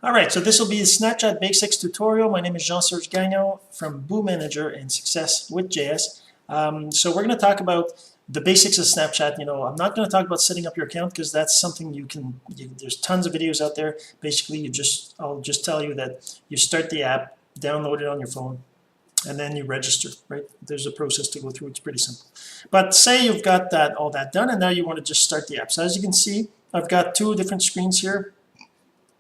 All right, so this will be the Snapchat Basics tutorial. My name is Jean-Serge Gagnon from Boo Manager and Success with JS. So we're going to talk about the basics of Snapchat. I'm not going to talk about setting up your account because that's something there's tons of videos out there. Basically, I'll just tell you that you start the app, download it on your phone, and then you register, right? There's a process to go through. It's pretty simple. But say you've got all that done, and now you want to just start the app. So as you can see, I've got two different screens here.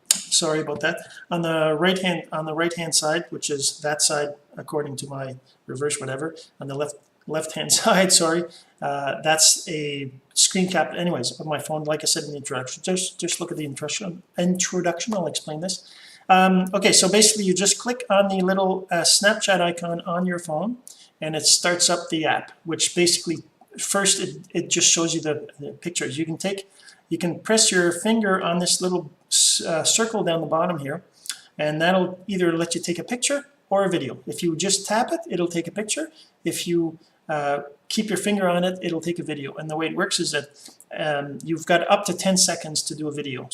Sorry about that. On the right hand side, which is that side according to my reverse whatever, on the left hand side, sorry, that's a screen cap anyways of my phone. Like I said in the introduction, just look at the introduction. I'll explain this. Okay, so basically you just click on the little Snapchat icon on your phone and it starts up the app, which basically first it just shows you the pictures. You can press your finger on this little circle down the bottom here, and that'll either let you take a picture or a video. If you just tap it, it'll take a picture. If you keep your finger on it, it'll take a video. And the way it works is that you've got up to 10 seconds to do a video.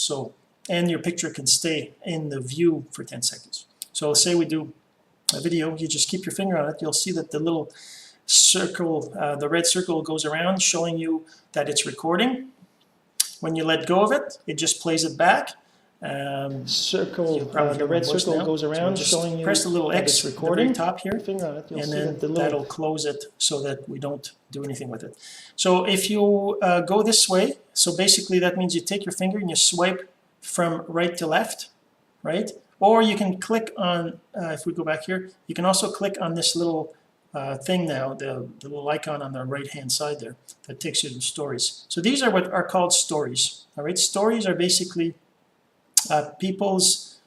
And your picture can stay in the view for 10 seconds. So say we do a video, you just keep your finger on it, you'll see that the little circle, the red circle goes around showing you that it's recording. When you let go of it, it just plays it back. The red circle goes around showing you press the little X recording at the very top here, and then that'll close it so that we don't do anything with it. So if you go this way, so basically that means you take your finger and you swipe from right to left, right? Or you can click on, if we go back here, you can also click on this little thing now, the little icon on the right hand side there that takes you to stories. So these are what are called stories. All right, stories are basically people's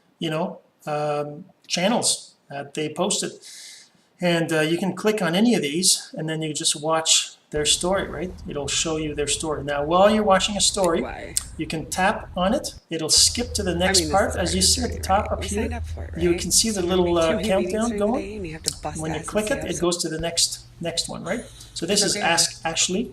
channels that they posted, and you can click on any of these and then you just watch their story, right? It'll show you their story. Now while you're watching a story, you can tap on it, it'll skip to the next part. As you see at the top up here, you can see the little countdown going. When you click it, it goes to the next one, right? So this is Ask Ashley.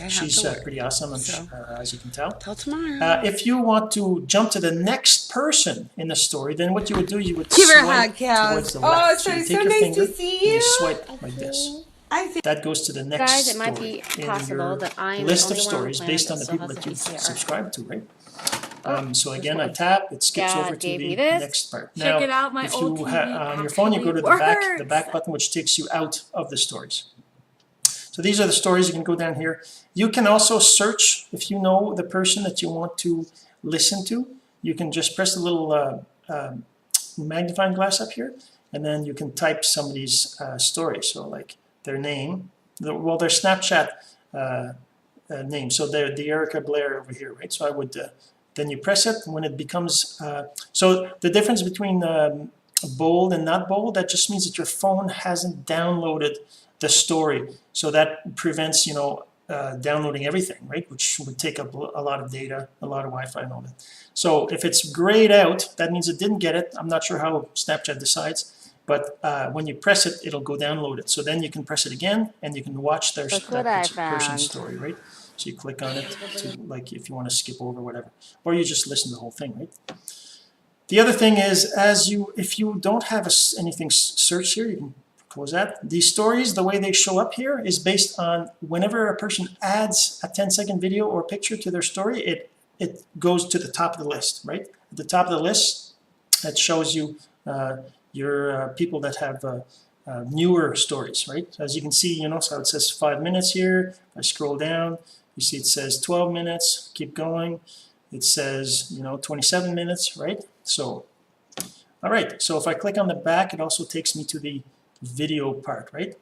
She's pretty awesome, as you can tell. Till tomorrow. If you want to jump to the next person in the story, then what you would do, you would Give her a swipe hug, towards the left. So you take your nice finger to see and you you. swipe like this. That goes to the next Guys, it might story be in possible your that I'm list the of only one on the stories planet based on the that people still that you've has a VCR. subscribed to, right? So again, I tap, it skips Dad over to gave the me this. next part. Check Now, it out, my if old you TV on your phone, you go to the actually back works. button, which takes you out of the stories. So these are the stories. You can go down here. You can also search if you know the person that you want to listen to. You can just press the little magnifying glass up here, and then you can type somebody's story. So like their name, their Snapchat name. So they're the Erica Blair over here, right? So I would then you press it when it becomes. So the difference between bold and not bold, that just means that your phone hasn't downloaded the story, so that prevents downloading everything, right, which would take up a lot of data, a lot of Wi-Fi and all that. So if it's grayed out, that means it didn't get it. I'm not sure how Snapchat decides, but when you press it, it'll go download it. So then you can press it again and you can watch that person's story, right? So you click on it to, like, if you want to skip over whatever, or you just listen to the whole thing, right? The other thing is, if you don't have anything searched here, you can close that. These stories, the way they show up here is based on whenever a person adds a 10-second video or picture to their story, it goes to the top of the list, right? At the top of the list, that shows you your people that have newer stories, right? As you can see, so it says 5 minutes here. If I scroll down, you see it says 12 minutes, keep going. It says, 27 minutes, right? So, all right, so if I click on the back, it also takes me to the video part, right?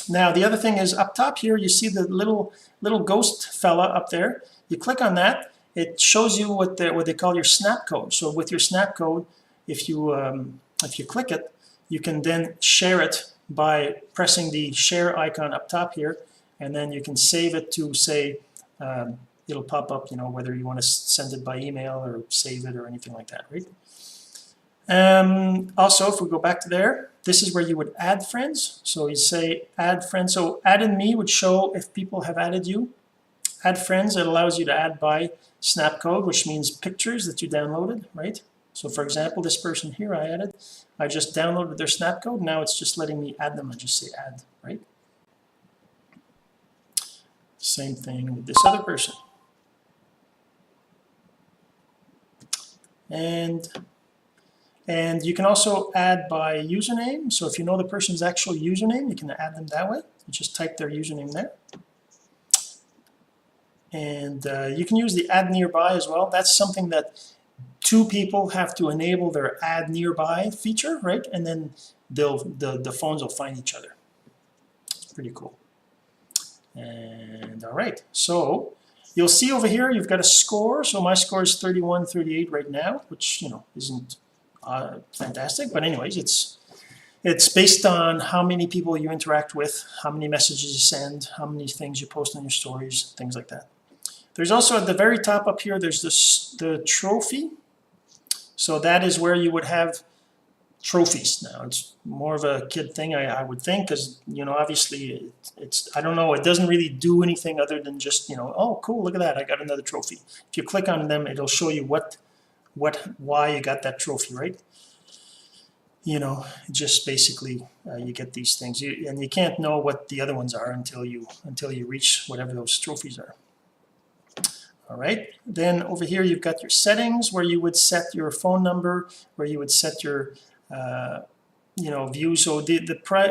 Now the other thing is up top here, you see the little ghost fella up there. You click on that, it shows you what they call your snap code. So with your snap code, if you click it, you can then share it by pressing the share icon up top here, and then you can save it to, say, it'll pop up, whether you want to send it by email or save it or anything like that, right? Also, if we go back to there, this is where you would add friends. So you say add friends. So added me would show if people have added you. Add friends, it allows you to add by snap code, which means pictures that you downloaded, right? So for example, this person here I just downloaded their snap code. Now it's just letting me add them. I just say add, right? Same thing with this other person. And you can also add by username. So if you know the person's actual username, you can add them that way. You just type their username there. And you can use the add nearby as well. That's something that two people have to enable their add nearby feature, right? And then the phones will find each other. It's pretty cool. And all right, so you'll see over here you've got a score. So my score is 31-38 right now, which isn't fantastic, but anyways, it's based on how many people you interact with, how many messages you send, how many things you post on your stories, things like that. There's also at the very top up here, there's the trophy. So that is where you would have trophies. Now it's more of a kid thing, I would think, because obviously it's I don't know, it doesn't really do anything other than just oh cool, look at that, I got another trophy. If you click on them, it'll show you why you got that trophy, right? Just basically you get these things, and you can't know what the other ones are until you reach whatever those trophies are. All right, then over here you've got your settings where you would set your phone number, where you would set your view. So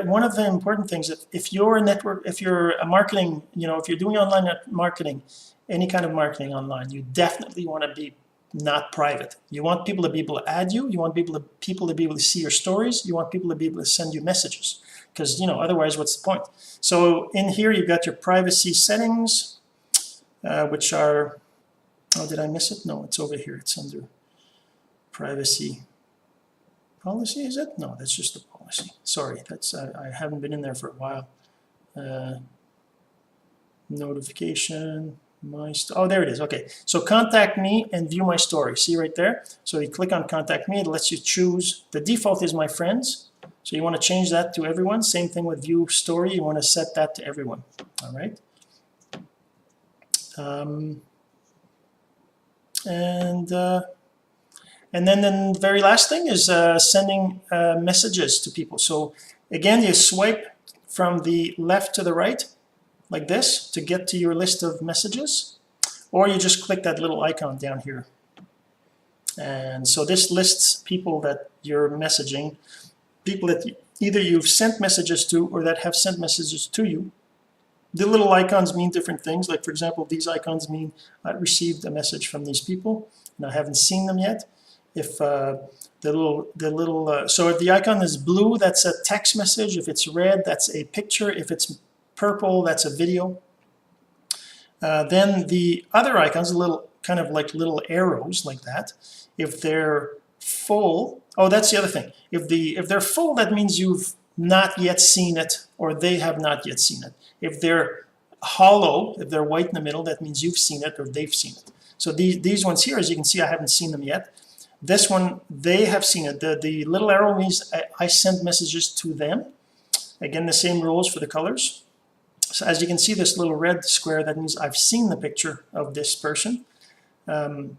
one of the important things, if you're a network, if you're a marketing, if you're doing online marketing, any kind of marketing online, you definitely want to be not private. You want people to be able to add you. You want people to be able to see your stories. You want people to be able to send you messages, because otherwise, what's the point? So in here you've got your privacy settings, which are, oh, did I miss it? No, it's over here. It's under privacy policy. Is it? No, that's just the policy. Sorry, that's I haven't been in there for a while. Notification. Oh, there it is. Okay, so contact me and view my story. See right there? So you click on contact me, it lets you choose. The default is my friends, so you want to change that to everyone. Same thing with view story, you want to set that to everyone. All right. And then the very last thing is sending messages to people. So again, you swipe from the left to the right like this to get to your list of messages, or you just click that little icon down here. And so this lists people that you're messaging, people that either you've sent messages to or that have sent messages to you. The little icons mean different things. Like for example, these icons mean I received a message from these people and I haven't seen them yet. If so if the icon is blue, that's a text message. If it's red, that's a picture. If it's purple, that's a video. Then the other icons, kind of like little arrows like that. If they're full, oh, that's the other thing. If they're full, that means you've not yet seen it, or they have not yet seen it. If they're hollow, if they're white in the middle, that means you've seen it or they've seen it. So these ones here, as you can see, I haven't seen them yet. This one, they have seen it. The little arrow means I sent messages to them. Again, the same rules for the colors. So as you can see, this little red square, that means I've seen the picture of this person. The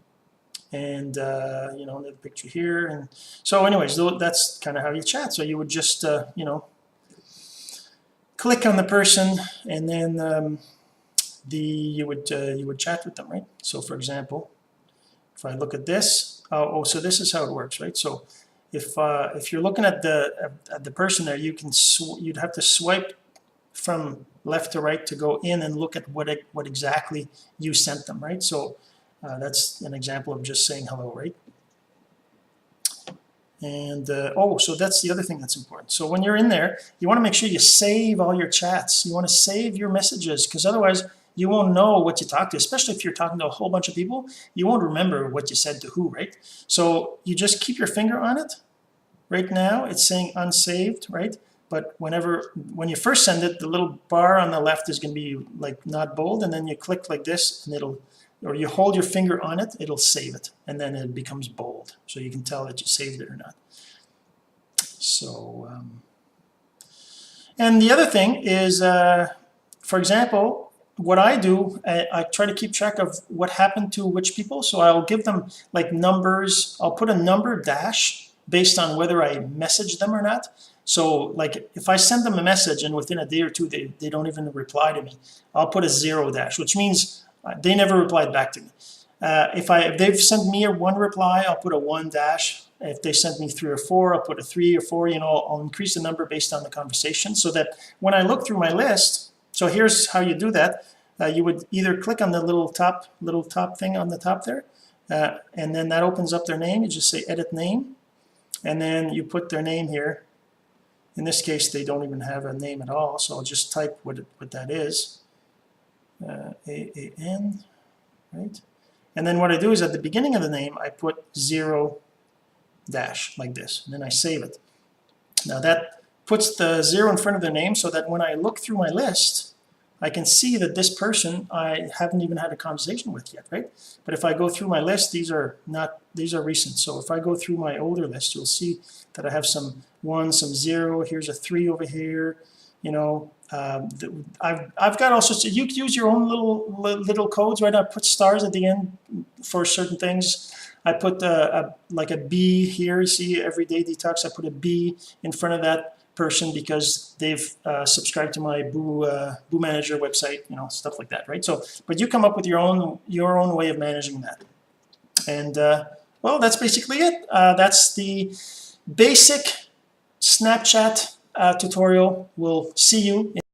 picture here. And so anyways, that's kind of how you chat. So you would just, click on the person, and then you would chat with them, right? So for example, if I look at this, so this is how it works, right? So if you're looking at the person there, you'd have to swipe from left to right to go in and look at what exactly you sent them, right? So that's an example of just saying hello, right? And so that's the other thing that's important. So when you're in there, you want to make sure you save all your chats. You want to save your messages, because otherwise you won't know what you talked to, especially if you're talking to a whole bunch of people. You won't remember what you said to who, right? So you just keep your finger on it. Right now it's saying unsaved, right? But when you first send it, the little bar on the left is going to be like not bold, and then you click like this and or you hold your finger on it, it'll save it, and then it becomes bold, so you can tell that you saved it or not. So and the other thing is, for example, what I do, I try to keep track of what happened to which people. So I'll give them like numbers. I'll put a number dash based on whether I message them or not. So like if I send them a message and within a day or two they don't even reply to me, I'll put a 0 dash, which means they never replied back to me. If they've sent me a 1 reply, I'll put a 1 dash. If they sent me 3 or 4, I'll put a 3 or 4. I'll increase the number based on the conversation, so that when I look through my list. So here's how you do that. You would either click on the little top thing on the top there, and then that opens up their name. You just say edit name, and then you put their name here. In this case, they don't even have a name at all, so I'll just type what that is. AAN, right? And then what I do is at the beginning of the name, I put 0 dash like this, and then I save it. Now that puts the 0 in front of their name, so that when I look through my list, I can see that this person I haven't even had a conversation with yet, right? But if I go through my list, these are recent. So if I go through my older list, you'll see that I have some 1, some 0. Here's a 3 over here. I've got all sorts of. You could use your own little codes, right? I put stars at the end for certain things. I put like a B here. See, everyday detox. I put a B in front of that person because they've subscribed to my Boo Manager website, stuff like that, right? So, but you come up with your own way of managing that. And well, that's basically it. That's the basic Snapchat tutorial. We'll see you